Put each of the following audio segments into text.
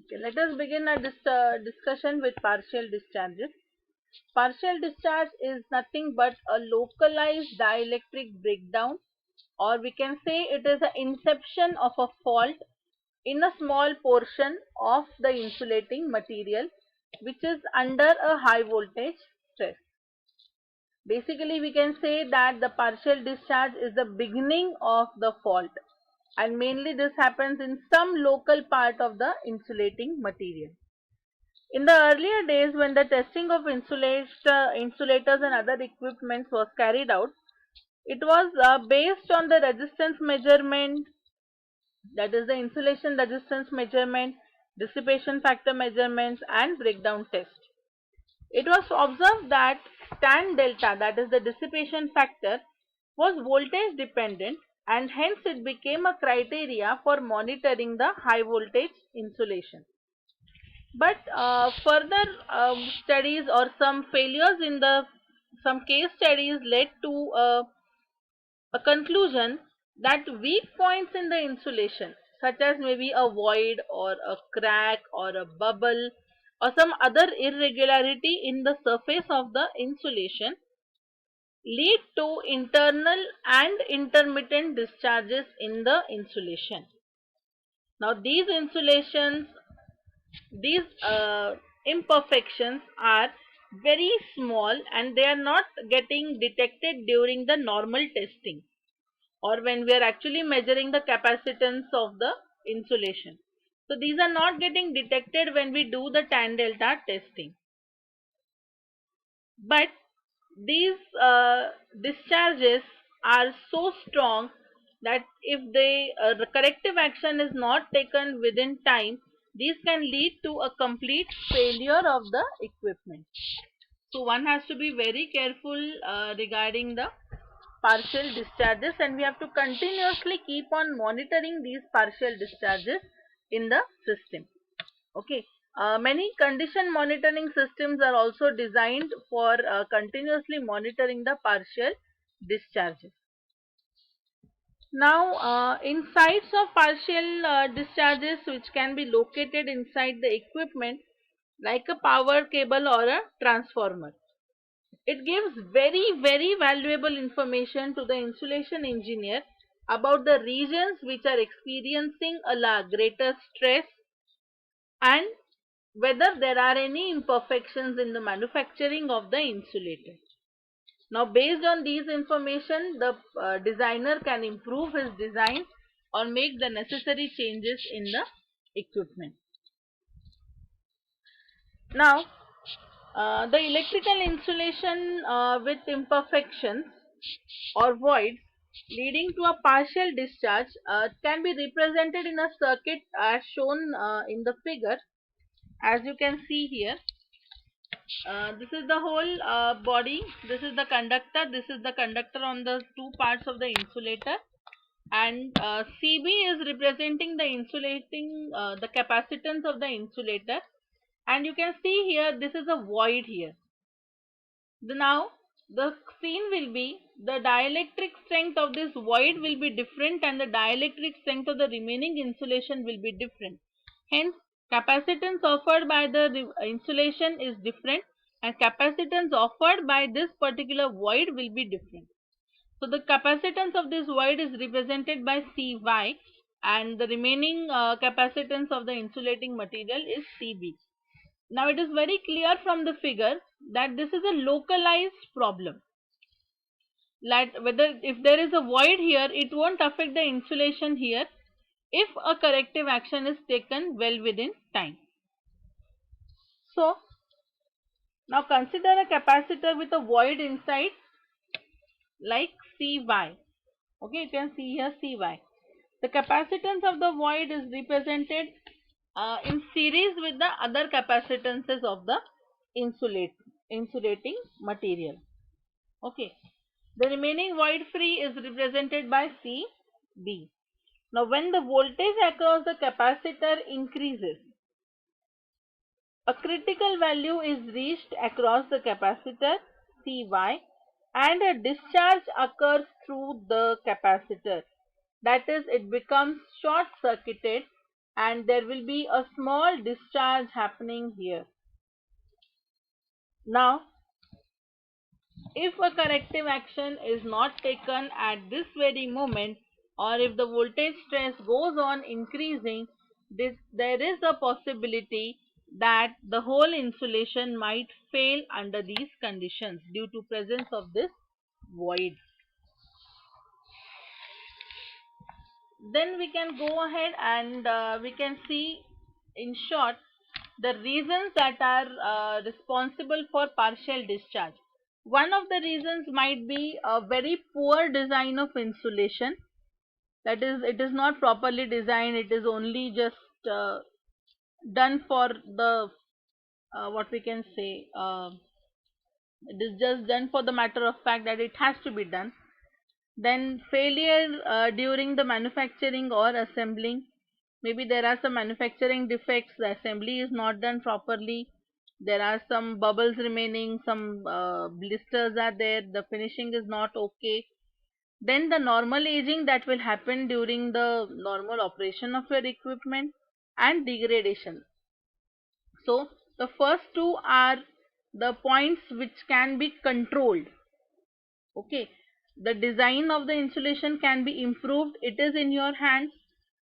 Okay, let us begin our discussion with partial discharges. Partial discharge is nothing but a localized dielectric breakdown, or we can say it is the inception of a fault in a small portion of the insulating material which is under a high voltage stress. Basically, we can say that the partial discharge is the beginning of the fault, and mainly this happens in some local part of the insulating material. In the earlier days, when the testing of insulators and other equipments was carried out, it was based on the resistance measurement, that is the insulation resistance measurement, dissipation factor measurements, and breakdown test. It was observed that tan delta, that is the dissipation factor, was voltage dependent, and hence it became a criteria for monitoring the high voltage insulation. But further studies or some failures in the some case studies led to a conclusion that weak points in the insulation, such as maybe a void or a crack or a bubble or some other irregularity in the surface of the insulation, lead to internal and intermittent discharges in the insulation. Now these imperfections are very small and they are not getting detected during the normal testing, or when we are actually measuring the capacitance of the insulation. So these are not getting detected when we do the tan delta testing. But these discharges are so strong that if the corrective action is not taken within time, these can lead to a complete failure of the equipment. So one has to be very careful regarding the partial discharges, and we have to continuously keep on monitoring these partial discharges in the system. Okay. Many condition monitoring systems are also designed for continuously monitoring the partial discharges. Now, in sites of partial discharges which can be located inside the equipment like a power cable or a transformer, it gives very valuable information to the insulation engineer about the regions which are experiencing a greater stress, and whether there are any imperfections in the manufacturing of the insulator. Now, based on these information, the designer can improve his design or make the necessary changes in the equipment. Now, the electrical insulation with imperfections or voids leading to a partial discharge can be represented in a circuit as shown in the figure. As you can see here, this is the whole body, this is the conductor, this is the conductor on the two parts of the insulator, and CB is representing the insulating the capacitance of the insulator, and you can see here this is a void here. Now the scene will be the dielectric strength of this void will be different and the dielectric strength of the remaining insulation will be different. Hence, capacitance offered by the insulation is different and capacitance offered by this particular void will be different. So the capacitance of this void is represented by Cy and the remaining capacitance of the insulating material is Cb. Now it is very clear from the figure that this is a localized problem. That whether if there is a void here, it won't affect the insulation here if a corrective action is taken well within time. So now consider a capacitor with a void inside like Cy. Okay, you can see here Cy. The capacitance of the void is represented in series with the other capacitances of the insulating material. Okay, the remaining void free is represented by Cb. Now when the voltage across the capacitor increases, a critical value is reached across the capacitor Cy and a discharge occurs through the capacitor. That is, it becomes short circuited and there will be a small discharge happening here. Now, if a corrective action is not taken at this very moment, or if the voltage stress goes on increasing, there is a possibility that the whole insulation might fail under these conditions due to presence of this void. Then we can go ahead and we can see in short the reasons that are responsible for partial discharge. One of the reasons might be a very poor design of insulation, that is, it is not properly designed, it is only just done for the what we can say, it is just done for the matter of fact that it has to be done. Then failure during the manufacturing or assembling. Maybe there are some manufacturing defects, the assembly is not done properly, there are some bubbles remaining, some blisters are there, the finishing is not okay. Then the normal aging that will happen during the normal operation of your equipment, and degradation. So the first two are the points which can be controlled. Okay, the design of the insulation can be improved, it is in your hands.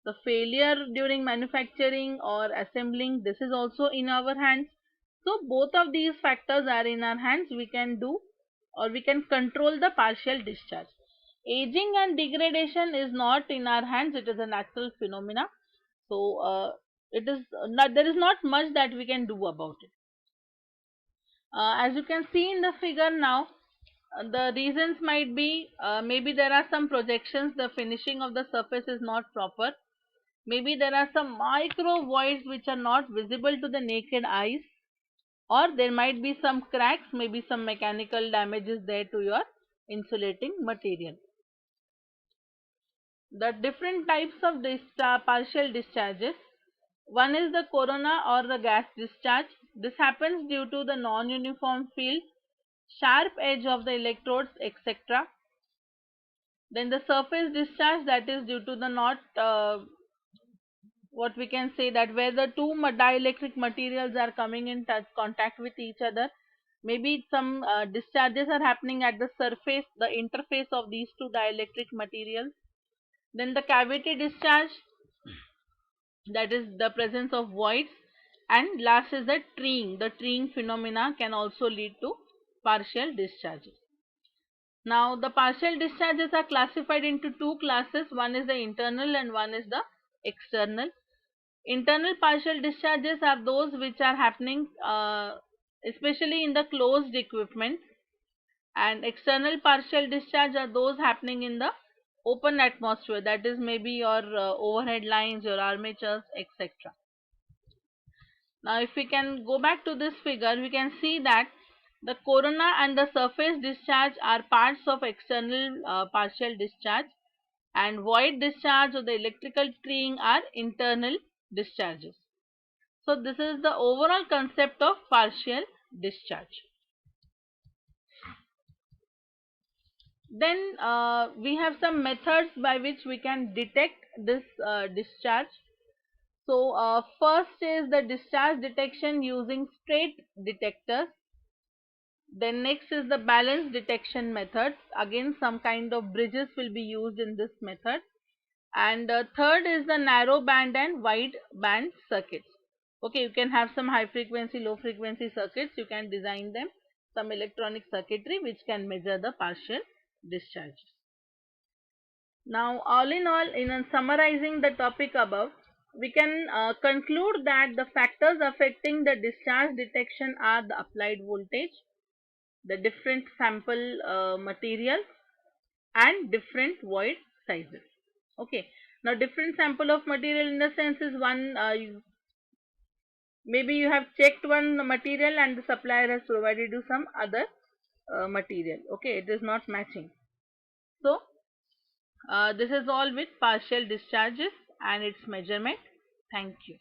The failure during manufacturing or assembling, this is also in our hands. So both of these factors are in our hands, we can do or we can control the partial discharge. Aging and degradation is not in our hands, it is a natural phenomena. So it is not, there is not much that we can do about it. As you can see in the figure now, the reasons might be maybe there are some projections, the finishing of the surface is not proper, maybe there are some micro voids which are not visible to the naked eyes, or there might be some cracks, maybe some mechanical damages there to your insulating material. The different types of partial discharges. One is the corona or the gas discharge. This happens due to the non-uniform field, sharp edge of the electrodes, etc. Then the surface discharge, that is due to the not what we can say, that where the two dielectric materials are coming in touch contact with each other, maybe some discharges are happening at the surface, the interface of these two dielectric materials. Then the cavity discharge, that is the presence of voids, and last is the treeing phenomena can also lead to partial discharges. Now the partial discharges are classified into two classes, one is the internal and one is the external. Internal partial discharges are those which are happening especially in the closed equipment, and external partial discharge are those happening in the open atmosphere, that is maybe your overhead lines, your armatures, etc. Now if we can go back to this figure, we can see that the corona and the surface discharge are parts of external partial discharge, and void discharge or the electrical treeing are internal discharges. So this is the overall concept of partial discharge. Then we have some methods by which we can detect this discharge. So first is the discharge detection using straight detectors. Then next is the balance detection method. Again, some kind of bridges will be used in this method. And third is the narrow band and wide band circuits. Okay, you can have some high frequency, low frequency circuits, you can design them, some electronic circuitry which can measure the partial discharges. Now all in all, in summarizing the topic above, we can conclude that the factors affecting the discharge detection are the applied voltage, the different sample materials, and different void sizes. Okay, now different sample of material in the sense is one, maybe you have checked one material and the supplier has provided you some other material. Okay, it is not matching. So this is all with partial discharges and its measurement. Thank you.